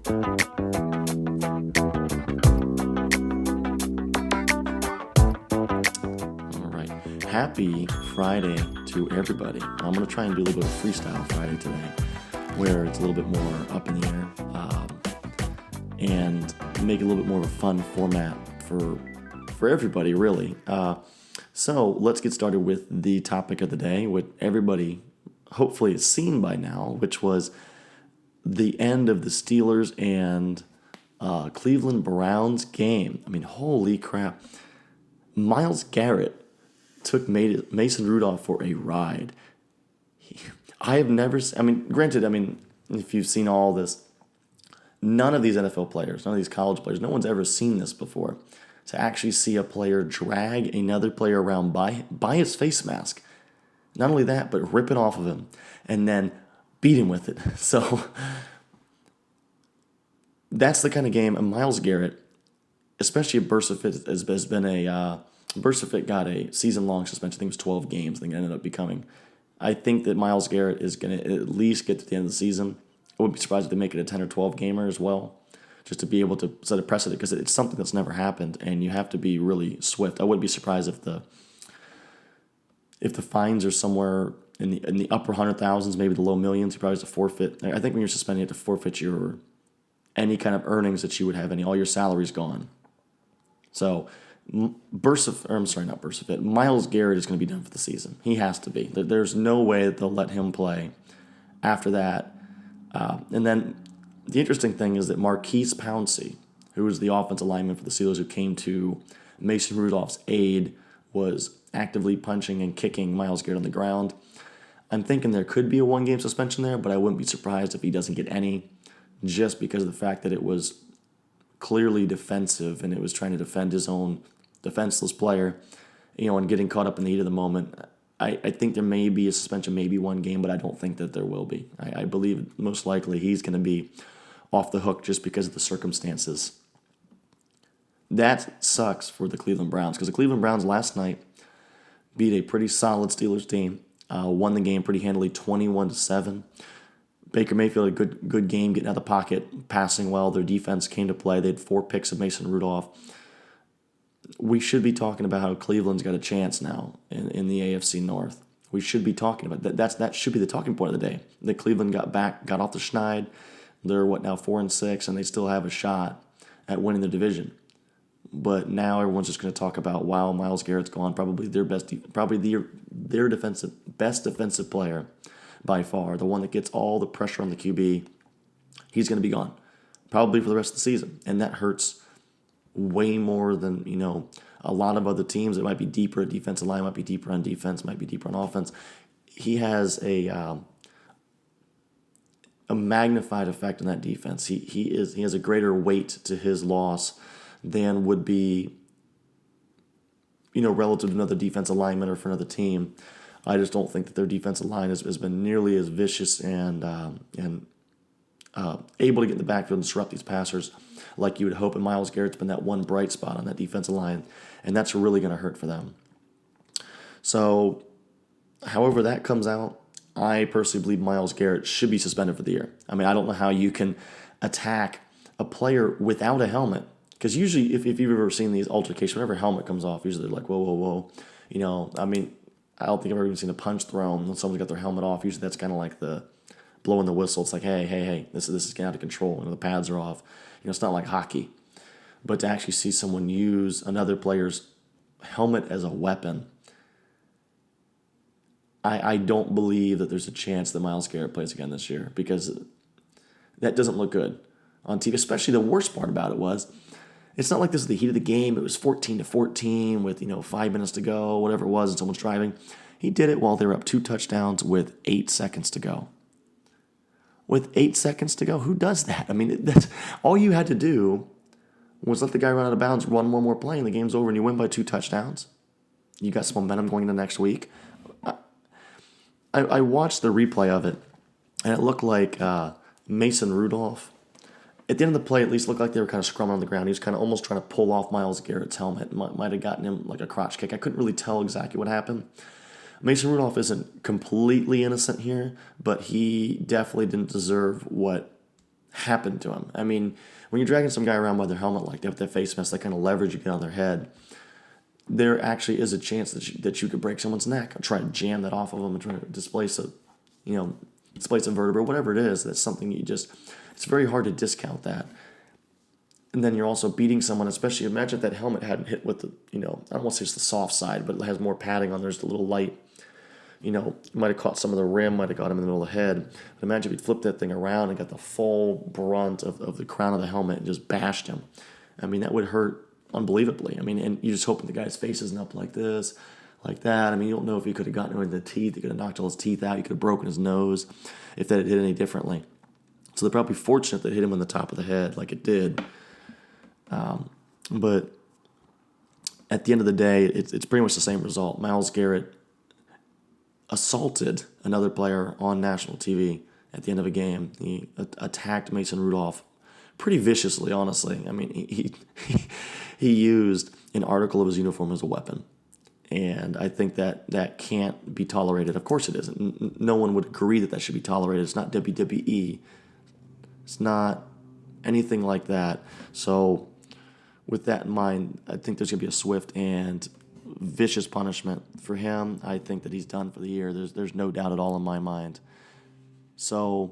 All right. Happy Friday to everybody. I'm going to try and do a little bit of Freestyle Friday today, where it's a little bit more up in the air and make it a little bit more of a fun format for everybody, really. So let's get started with the topic of the day, what everybody hopefully has seen by now, which was the end of the Steelers and Cleveland Browns game. I mean, holy crap. Myles Garrett took Mason Rudolph for a ride. I have never, granted, if you've seen all this, none of these NFL players, none of these college players, no one's ever seen this before. To actually see a player drag another player around by his face mask. Not only that, but rip it off of him and then beat him with it. So that's the kind of game. And Myles Garrett, especially a burst of fit, has been a burst of fit got a season-long suspension. I think it was 12 games. I think it ended up becoming. I think that Myles Garrett is going to at least get to the end of the season. I wouldn't be surprised if they make it a 10 or 12 gamer as well, just to be able to set a precedent, because it's something that's never happened, and you have to be really swift. I wouldn't be surprised if the fines are somewhere in the upper 100,000s, maybe the low millions. You probably have to forfeit. I think when you're suspended, you have to forfeit any kind of earnings that you would have. All your salary's gone. So Myles Garrett is going to be done for the season. He has to be. There's no way that they'll let him play after that. And then the interesting thing is that Marquise Pouncey, who was the offensive lineman for the Steelers who came to Mason Rudolph's aid, was actively punching and kicking Myles Garrett on the ground. I'm thinking there could be a one-game suspension there, but I wouldn't be surprised if he doesn't get any, just because of the fact that it was clearly defensive and it was trying to defend his own defenseless player, and getting caught up in the heat of the moment. I think there may be a suspension, maybe one game, but I don't think that there will be. I believe most likely he's going to be off the hook just because of the circumstances. That sucks for the Cleveland Browns, because the Cleveland Browns last night beat a pretty solid Steelers team, won the game pretty handily, 21-7. Baker Mayfield had a good game, getting out of the pocket, passing well. Their defense came to play. They had 4 picks of Mason Rudolph. We should be talking about how Cleveland's got a chance now in the AFC North. We should be talking about that. That should be the talking point of the day. That Cleveland got off the schneid. They're 4-6, and they still have a shot at winning the division. But now everyone's just going to talk about, wow, Myles Garrett's gone. Probably their best defensive player by far. The one that gets all the pressure on the QB. He's going to be gone, probably for the rest of the season, and that hurts way more than a lot of other teams. It might be deeper at defensive line, might be deeper on defense, might be deeper on offense. He has a magnified effect on that defense. He has a greater weight to his loss than would be relative to another defensive lineman or for another team. I just don't think that their defensive line has been nearly as vicious and able to get in the backfield and disrupt these passers like you would hope. And Myles Garrett's been that one bright spot on that defensive line, and that's really going to hurt for them. So, however that comes out, I personally believe Myles Garrett should be suspended for the year. I don't know how you can attack a player without a helmet, because usually if you've ever seen these altercations, whenever a helmet comes off, usually they're like, whoa, whoa, whoa. I don't think I've ever even seen a punch thrown when someone's got their helmet off. Usually that's kind of like the blowing the whistle. It's like, hey, this is getting out of control. The pads are off. It's not like hockey. But to actually see someone use another player's helmet as a weapon, I don't believe that there's a chance that Myles Garrett plays again this year, because that doesn't look good on TV. Especially the worst part about it was, it's not like this is the heat of the game. It was 14-14 with 5 minutes to go, whatever it was, and someone's driving. He did it while they were up 2 touchdowns with 8 seconds to go. With 8 seconds to go, who does that? That's all you had to do was let the guy run out of bounds, run one more play, and the game's over, and you win by 2 touchdowns. You got some momentum going into next week. I watched the replay of it, and it looked like Mason Rudolph, at the end of the play, at least looked like they were kind of scrumming on the ground. He was kind of almost trying to pull off Myles Garrett's helmet. Might have gotten him like a crotch kick. I couldn't really tell exactly what happened. Mason Rudolph isn't completely innocent here, but he definitely didn't deserve what happened to him. I mean, when you're dragging some guy around by their helmet like that with that face mask, that kind of leverage you get on their head, there actually is a chance that you could break someone's neck or try to jam that off of them and try to you know, displace a vertebra, whatever it is. That's something it's very hard to discount that. And then you're also beating someone, especially imagine if that helmet hadn't hit with the, I don't want to say it's the soft side, but it has more padding on. There's the little light, might have caught some of the rim, might have got him in the middle of the head. But imagine if he'd flipped that thing around and got the full brunt of the crown of the helmet and just bashed him. I mean, that would hurt unbelievably. I mean, and you're just hoping the guy's face isn't up like this, like that. I mean, you don't know if he could have gotten him in the teeth. He could have knocked all his teeth out. He could have broken his nose if that had hit any differently. So they're probably fortunate that it hit him on the top of the head like it did. But at the end of the day, it's pretty much the same result. Myles Garrett assaulted another player on national TV at the end of a game. He attacked Mason Rudolph pretty viciously, honestly. I mean, he used an article of his uniform as a weapon. And I think that can't be tolerated. Of course it isn't. No one would agree that should be tolerated. It's not WWE. It's not anything like that. So with that in mind, I think there's going to be a swift and vicious punishment for him. I think that he's done for the year. There's no doubt at all in my mind. So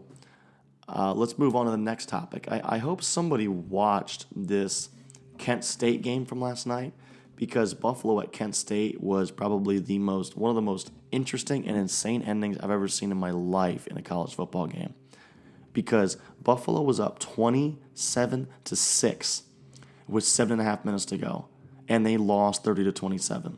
let's move on to the next topic. I hope somebody watched this Kent State game from last night, because Buffalo at Kent State was probably one of the most interesting and insane endings I've ever seen in my life in a college football game. Because Buffalo was up 27-6 with 7.5 minutes to go, and they lost 30-27.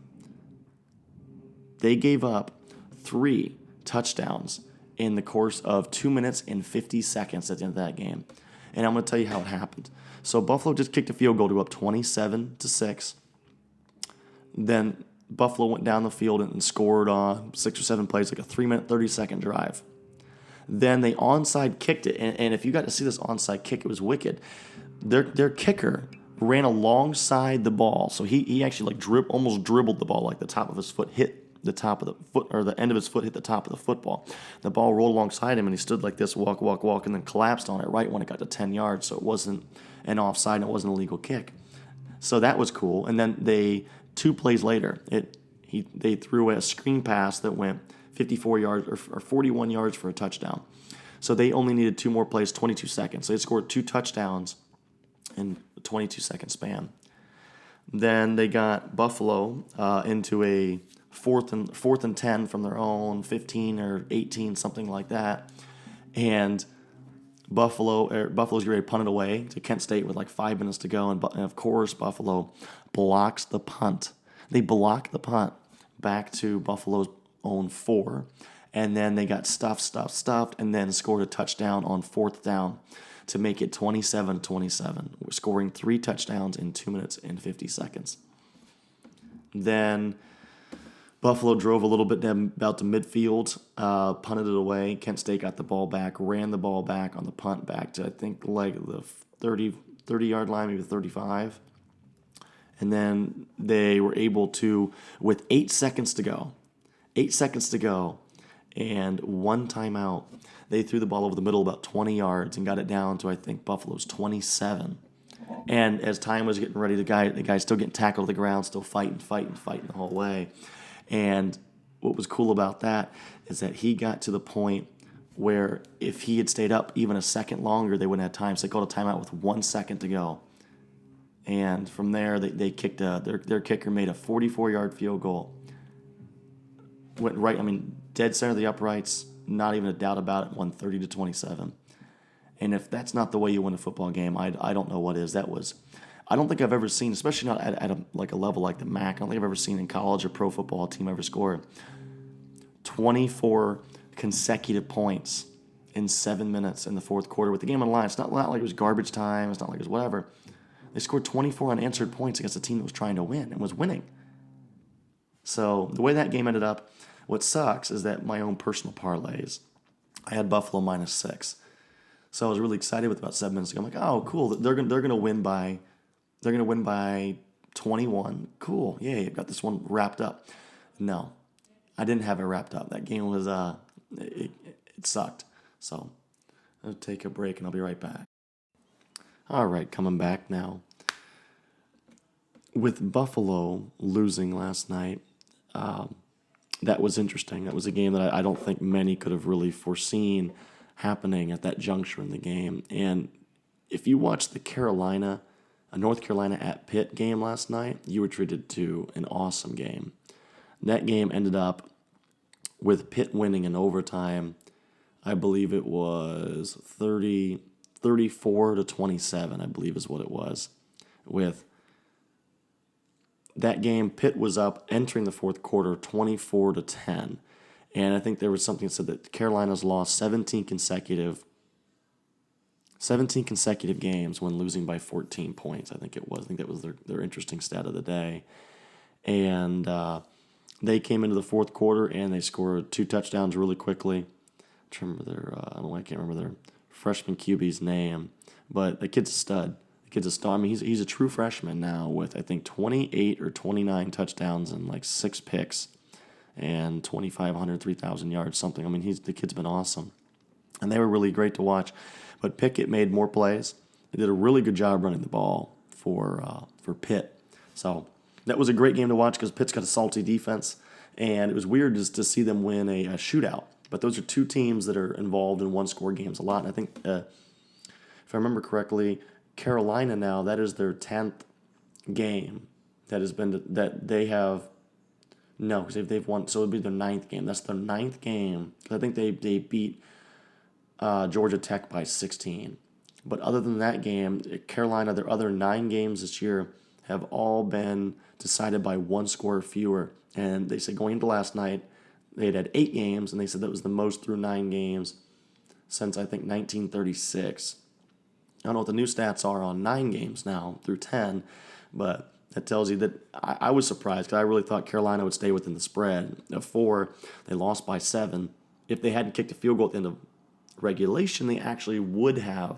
They gave up 3 touchdowns in the course of 2 minutes and 50 seconds at the end of that game. And I'm going to tell you how it happened. So Buffalo just kicked a field goal to go up 27-6. Then Buffalo went down the field and scored 6 or 7 plays, like a 3-minute, 30-second drive. Then they onside kicked it, and if you got to see this onside kick, it was wicked. Their kicker ran alongside the ball, so he actually almost dribbled the ball, like the top of his foot hit the top of the foot, or the end of his foot hit the top of the football. The ball rolled alongside him, and he stood like this, walk, and then collapsed on it right when it got to 10 yards, so it wasn't an offside, and it wasn't a legal kick. So that was cool. And then 2 plays later, they threw a screen pass that went 54 yards or 41 yards for a touchdown. So they only needed 2 more plays, 22 seconds. So they scored 2 touchdowns in a 22-second span. Then they got Buffalo into a fourth and 10 from their own 15 or 18, something like that. And Buffalo's ready to punt it away to Kent State with like 5 minutes to go. And of course, Buffalo blocks the punt. They blocked the punt back to Buffalo's own 4. And then they got stuffed, and then scored a touchdown on 4th down to make it 27-27. We're scoring 3 touchdowns in 2 minutes and 50 seconds. Then Buffalo drove a little bit about the midfield, punted it away. Kent State got the ball back, ran the ball back on the punt back to, I think, like the 30-yard line, maybe 35. And then they were able to, with 8 seconds to go, and 1 timeout, they threw the ball over the middle about 20 yards and got it down to, I think, Buffalo's 27. And as time was getting ready, the guy still getting tackled to the ground, still fighting the whole way. And what was cool about that is that he got to the point where if he had stayed up even a second longer, they wouldn't have time. So they called a timeout with 1 second to go. And from there, they kicked their kicker made a 44-yard field goal. Went right, dead center of the uprights, not even a doubt about it, won 30-27. And if that's not the way you win a football game, I don't know what is. I don't think I've ever seen, especially not at a level like the MAC, I don't think I've ever seen in college or pro football a team ever score 24 consecutive points in 7 minutes in the fourth quarter with the game on the line. It's not like it was garbage time. It's not like it was whatever. They scored 24 unanswered points against a team that was trying to win and was winning. So the way that game ended up, what sucks is that my own personal parlays, I had Buffalo -6. So I was really excited with about 7 minutes ago. I'm like, oh, cool. They're gonna win by 21. Cool. Yay, I've got this one wrapped up. No, I didn't have it wrapped up. That game was it sucked. So I'll take a break and I'll be right back. All right, coming back now. With Buffalo losing last night, that was interesting. That was a game that I don't think many could have really foreseen happening at that juncture in the game. And if you watched the North Carolina at Pitt game last night, you were treated to an awesome game. That game ended up with Pitt winning in overtime. I believe it was 34 to 27, I believe is what it was. With that game, Pitt was up entering the fourth quarter 24 to 10. And I think there was something that said that Carolina's lost 17 consecutive games when losing by 14 points, I think it was. I think that was their interesting stat of the day. And they came into the fourth quarter and they scored 2 touchdowns really quickly. I can't remember their freshman QB's name, but the kid's a stud. I mean, he's a true freshman now with, I think, 28 or 29 touchdowns and like 6 picks and 2,500, 3,000 yards, something. I mean, the kid's been awesome. And they were really great to watch. But Pickett made more plays. They did a really good job running the ball for Pitt. So that was a great game to watch because Pitt's got a salty defense. And it was weird just to see them win a shootout. But those are two teams that are involved in one-score games a lot. And I think, if I remember correctly, Carolina now, that is their 10th game that they have. No, because they've won, so it would be their 9th game. That's their 9th game. I think they beat Georgia Tech by 16. But other than that game, Carolina, their other 9 games this year have all been decided by 1 score or fewer. And they said going into last night, they'd had 8 games, and they said that was the most through 9 games since, I think, 1936. I don't know what the new stats are on 9 games now through 10, but that tells you that I was surprised because I really thought Carolina would stay within the spread of 4. They lost by 7. If they hadn't kicked a field goal at the end of regulation, they actually would have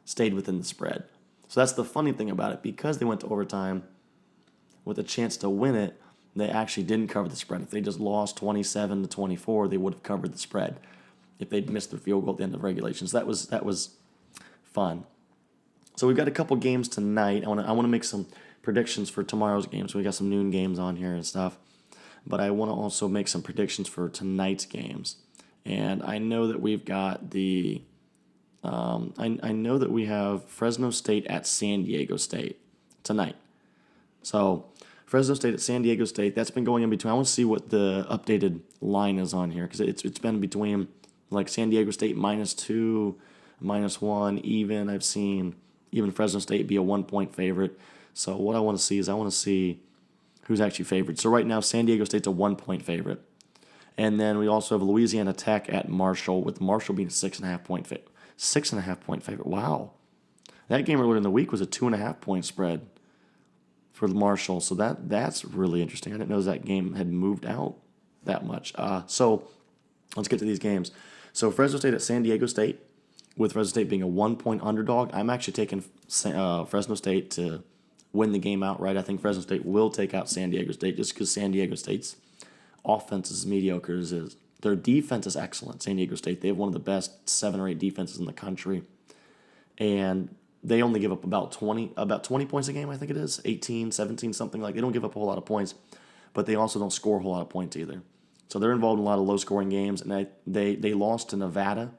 stayed within the spread. So that's the funny thing about it. Because they went to overtime with a chance to win it, they actually didn't cover the spread. If they just lost 27 to 24, they would have covered the spread if they'd missed their field goal at the end of regulation. So that was fun. So we've got a couple games tonight. I want to make some predictions for tomorrow's games. We got some noon games on here and stuff. But I want to also make some predictions for tonight's games. And I know that we've got I know that we have Fresno State at San Diego State tonight. So Fresno State at San Diego State, that's been going in between. I want to see what the updated line is on here because it's been between like San Diego State -2, -1, even. I've seen even Fresno State be a 1-point favorite. So what I want to see is who's actually favored. So right now, San Diego State's a 1-point favorite. And then we also have Louisiana Tech at Marshall, with Marshall being a 6.5-point favorite. 6.5-point favorite. Wow. That game earlier in the week was a 2.5-point spread for Marshall. So that's really interesting. I didn't know that game had moved out that much. So let's get to these games. So Fresno State at San Diego State, with Fresno State being a 1-point underdog. I'm actually taking Fresno State to win the game outright. I think Fresno State will take out San Diego State just because San Diego State's offense is mediocre as is. Their defense is excellent, San Diego State. They have one of the best 7 or 8 defenses in the country. And they only give up about 20 points a game, I think it is. 18, 17, something like that. They don't give up a whole lot of points, but they also don't score a whole lot of points either. So they're involved in a lot of low-scoring games, and they lost to Nevada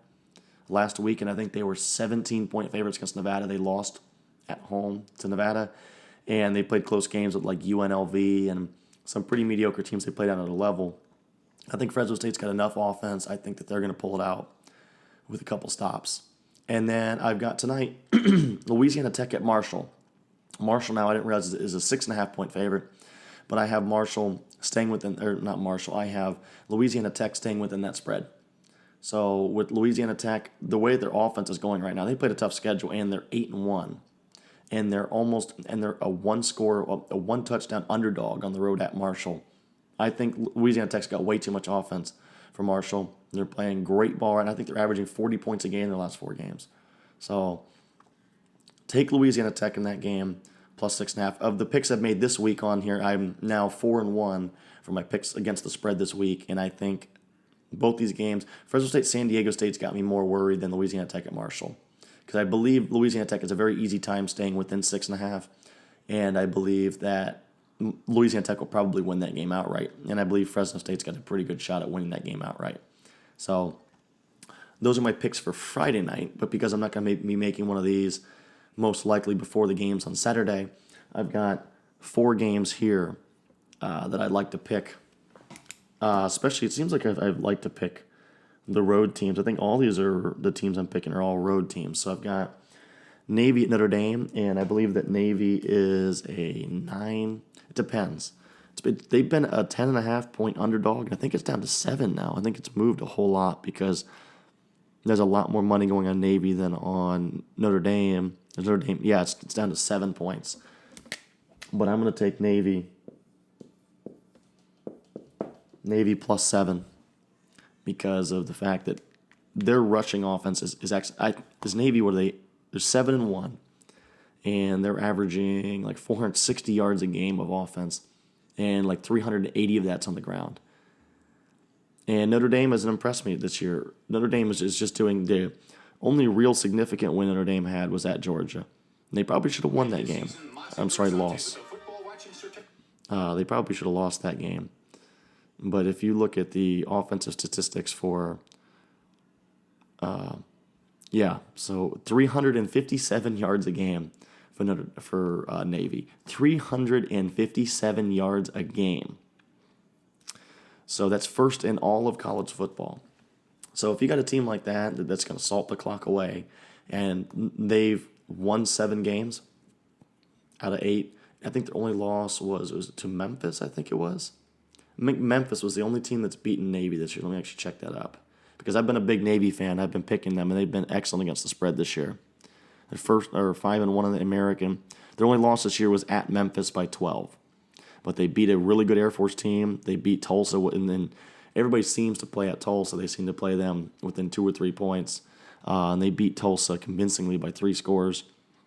last week, and I think they were 17-point favorites against Nevada. They lost at home to Nevada, and they played close games with like UNLV and some pretty mediocre teams they played out at a level. I think Fresno State's got enough offense. I think that they're going to pull it out with a couple stops. And then I've got tonight Louisiana Tech at Marshall. Marshall now, I didn't realize, is a 6.5-point favorite, but I have Marshall staying within, or not Marshall, I have Louisiana Tech staying within that spread. So with Louisiana Tech, the way their offense is going right now, they played a tough schedule, and they're 8-1, and they're a 1-touchdown underdog on the road at Marshall. I think Louisiana Tech's got way too much offense for Marshall. They're playing great ball, and I think they're averaging 40 points a game in their last 4 games. So take Louisiana Tech in that game, plus 6.5. Of the picks I've made this week on here, I'm now 4-1 for my picks against the spread this week, and I think both these games, Fresno State, San Diego State's got me more worried than Louisiana Tech at Marshall. because I believe Louisiana Tech has a very easy time staying within 6.5, and I believe that Louisiana Tech will probably win that game outright, and I believe Fresno State's got a pretty good shot at winning that game outright. So those are my picks for Friday night, but because I'm not going to be making one of these most likely before the games on Saturday, I've got 4 games here that I'd like to pick. Especially, it seems like I'd like to pick the road teams. I think all these are the teams I'm picking are all road teams. So I've got Navy at Notre Dame, and I believe that Navy is a 9. It depends. They've been a 10.5 point underdog, and I think it's down to 7 now. I think it's moved a whole lot because there's a lot more money going on Navy than on Notre Dame. Yeah, it's down to 7 points. But I'm going to take Navy plus 7 because of the fact that their rushing offense is actually this Navy. What are they? They're 7-1, and they're averaging like 460 yards a game of offense, and like 380 of that's on the ground. And Notre Dame hasn't impressed me this year. Notre Dame is just doing the only real significant win Notre Dame had was at Georgia. And they probably should have won that game. Lost. They probably should have lost that game. But if you look at the offensive statistics for, so 357 yards a game for Navy. 357 yards a game. So that's first in all of college football. So if you got a team like that that's going to salt the clock away, and they've won 7 games out of 8, I think their only loss was to Memphis, I think it was. Memphis was the only team that's beaten Navy this year. Let me actually check that up. Because I've been a big Navy fan. I've been picking them, and they've been excellent against the spread this year. They're 5-1 in the American. Their only loss this year was at Memphis by 12. But they beat a really good Air Force team. They beat Tulsa, and then everybody seems to play at Tulsa. They seem to play them within 2 or 3 points. And they beat Tulsa convincingly by 3 scores.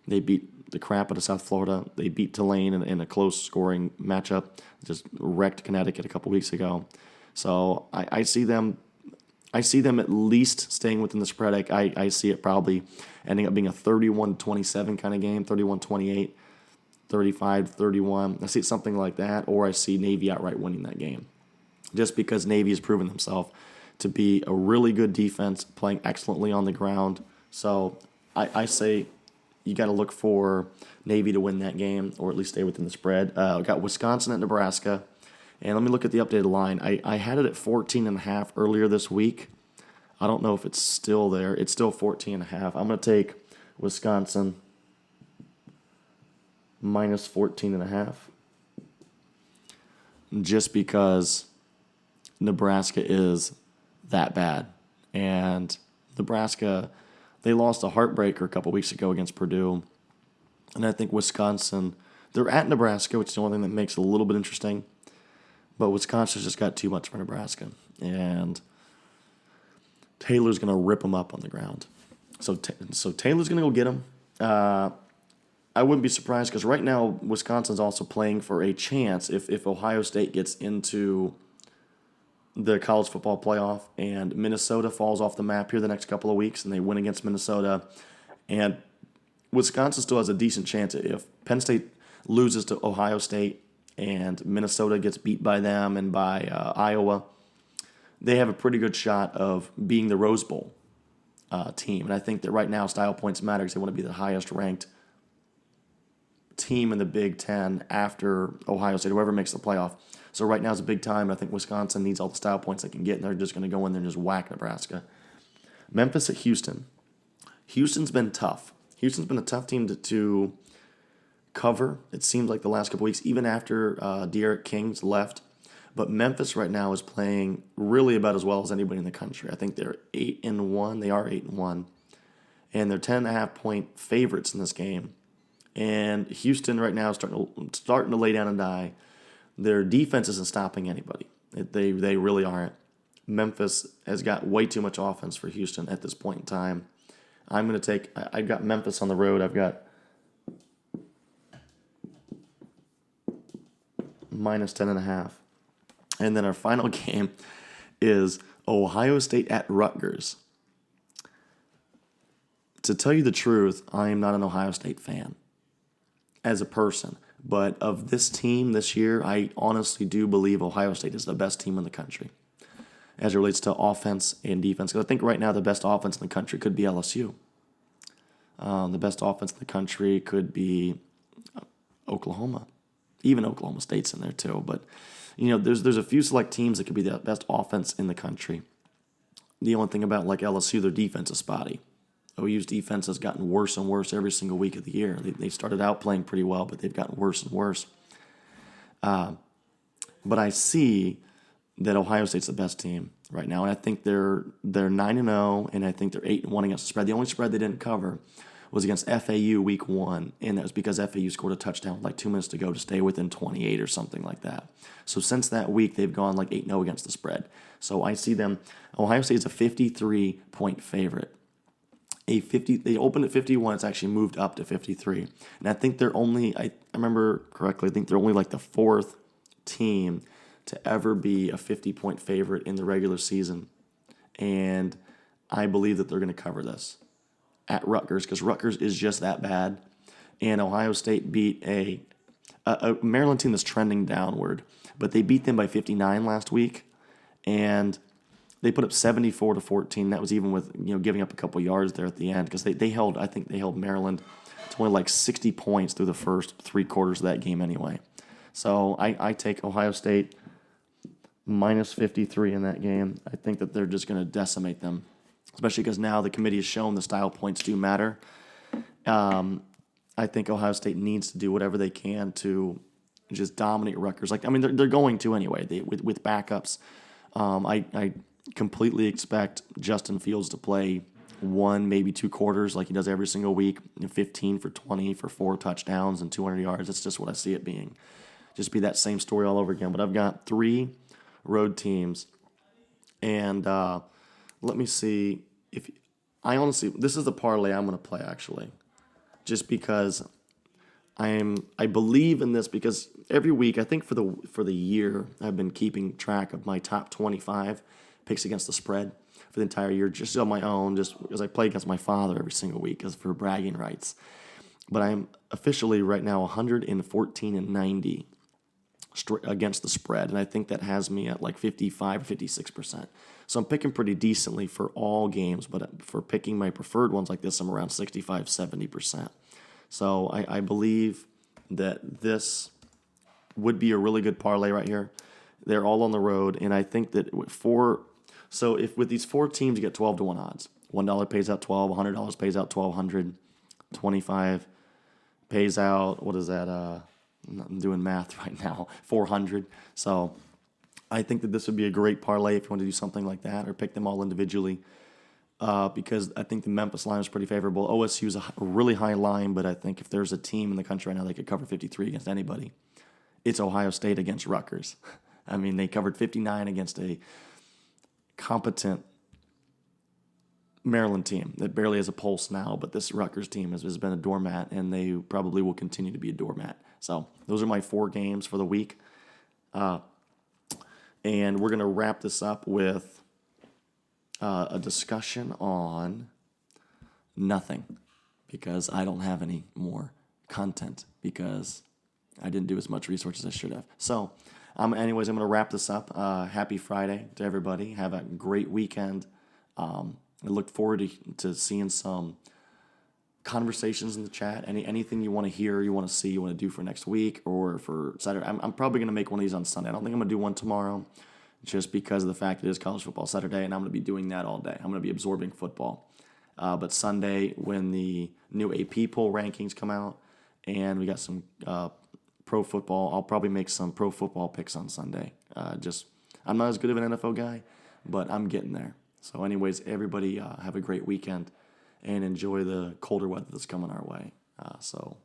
They beat the crap out of South Florida. They beat Tulane in a close scoring matchup. Just wrecked Connecticut a couple weeks ago. So I see them. I see them at least staying within the spread. I see it probably ending up being a 31-27 kind of game, 31-28, 35-31. I see something like that, or I see Navy outright winning that game. Just because Navy has proven themselves to be a really good defense, playing excellently on the ground. So I say you got to look for Navy to win that game, or at least stay within the spread. We got Wisconsin at Nebraska. And let me look at the updated line. I had it at 14.5 earlier this week. I don't know if it's still there. It's still 14.5. I'm going to take Wisconsin minus 14.5. Just because Nebraska is that bad. And Nebraska, they lost a heartbreaker a couple weeks ago against Purdue. And I think Wisconsin, they're at Nebraska, which is the only thing that makes it a little bit interesting. But Wisconsin's just got too much for Nebraska. And Taylor's going to rip them up on the ground. So Taylor's going to go get them. I wouldn't be surprised because right now Wisconsin's also playing for a chance if Ohio State gets into the college football playoff and Minnesota falls off the map here the next couple of weeks and they win against Minnesota. And Wisconsin still has a decent chance if Penn State loses to Ohio State and Minnesota gets beat by them and by Iowa, they have a pretty good shot of being the Rose Bowl team. And I think that right now style points matter because they want to be the highest ranked team in the Big Ten after Ohio State, whoever makes the playoff. So right now is a big time. I think Wisconsin needs all the style points they can get, and they're just going to go in there and just whack Nebraska. Memphis at Houston. Houston's been tough. Houston's been a tough team to cover, it seems like the last couple weeks, even after De'Aaron King's left. But Memphis right now is playing really about as well as anybody in the country. I think they're 8-1. They are 8-1. And they're 10.5 point favorites in this game. And Houston right now is starting to lay down and die. Their defense isn't stopping anybody. They really aren't. Memphis has got way too much offense for Houston at this point in time. I'm going to I've got Memphis on the road. I've got minus 10.5. And then our final game is Ohio State at Rutgers. to tell you the truth, I am not an Ohio State fan as a person. But of this team this year, I honestly do believe Ohio State is the best team in the country as it relates to offense and defense. Because I think right now the best offense in the country could be LSU. The best offense in the country could be Oklahoma. Even Oklahoma State's in there too. But, there's a few select teams that could be the best offense in the country. The only thing about like LSU, their defense is spotty. OU's defense has gotten worse and worse every single week of the year. They started out playing pretty well, but they've gotten worse and worse. But I see that Ohio State's the best team right now, and I think they're 9-0, and I think they're 8-1 against the spread. The only spread they didn't cover was against FAU week 1, and that was because FAU scored a touchdown with like 2 minutes to go to stay within 28 or something like that. So since that week, they've gone like 8-0 against the spread. So I see them. Ohio State's a 53-point favorite. They opened at 51. It's actually moved up to 53. And I think they're only, I remember correctly, I think they're only like the 4th team to ever be a 50-point favorite in the regular season. And I believe that they're going to cover this at Rutgers because Rutgers is just that bad. And Ohio State beat a Maryland team that's trending downward. But they beat them by 59 last week. And they put up 74-14. That was even with giving up a couple yards there at the end because they held Maryland to only like 60 points through the first 3 quarters of that game anyway. So I take Ohio State minus 53 in that game. I think that they're just going to decimate them, especially because now the committee has shown the style points do matter. I think Ohio State needs to do whatever they can to just dominate Rutgers. They're going to anyway. With backups. I completely expect Justin Fields to play 1, maybe 2 quarters like he does every single week, 15 for 20 for 4 touchdowns and 200 yards. That's just what I see it being. Just be that same story all over again. But I've got 3 road teams, and let me see if I honestly this is the parlay I'm going to play actually, just because I believe in this because every week I think for the year I've been keeping track of my top 25 picks against the spread for the entire year just on my own, just because I play against my father every single week as for bragging rights. But I'm officially right now 114-90 against the spread, and I think that has me at like 55 or 56%. So I'm picking pretty decently for all games, but for picking my preferred ones like this, I'm around 65-70%. So I believe that this would be a really good parlay right here. They're all on the road, and I think that if with these 4 teams you get 12-1 odds. $1 pays out 12, $100 pays out 1,200, 25 pays out, what is that? I'm doing math right now, 400. So I think that this would be a great parlay if you want to do something like that or pick them all individually. Because I think the Memphis line is pretty favorable. OSU is a really high line, but I think if there's a team in the country right now that could cover 53 against anybody, it's Ohio State against Rutgers. They covered 59 against a competent Maryland team that barely has a pulse now, but this Rutgers team has been a doormat, and they probably will continue to be a doormat. So those are my 4 games for the week. And we're going to wrap this up with a discussion on nothing because I don't have any more content because I didn't do as much research as I should have. So anyways, I'm going to wrap this up. Happy Friday to everybody. Have a great weekend. I look forward to seeing some conversations in the chat. Anything you want to hear, you want to see, you want to do for next week or for Saturday. I'm probably going to make one of these on Sunday. I don't think I'm going to do one tomorrow just because of the fact it is college football Saturday, and I'm going to be doing that all day. I'm going to be absorbing football. But Sunday, when the new AP poll rankings come out and we got some pro football, I'll probably make some pro football picks on Sunday. I'm not as good of an NFL guy, but I'm getting there. So anyways, everybody have a great weekend and enjoy the colder weather that's coming our way. So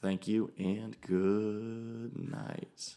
thank you and good night.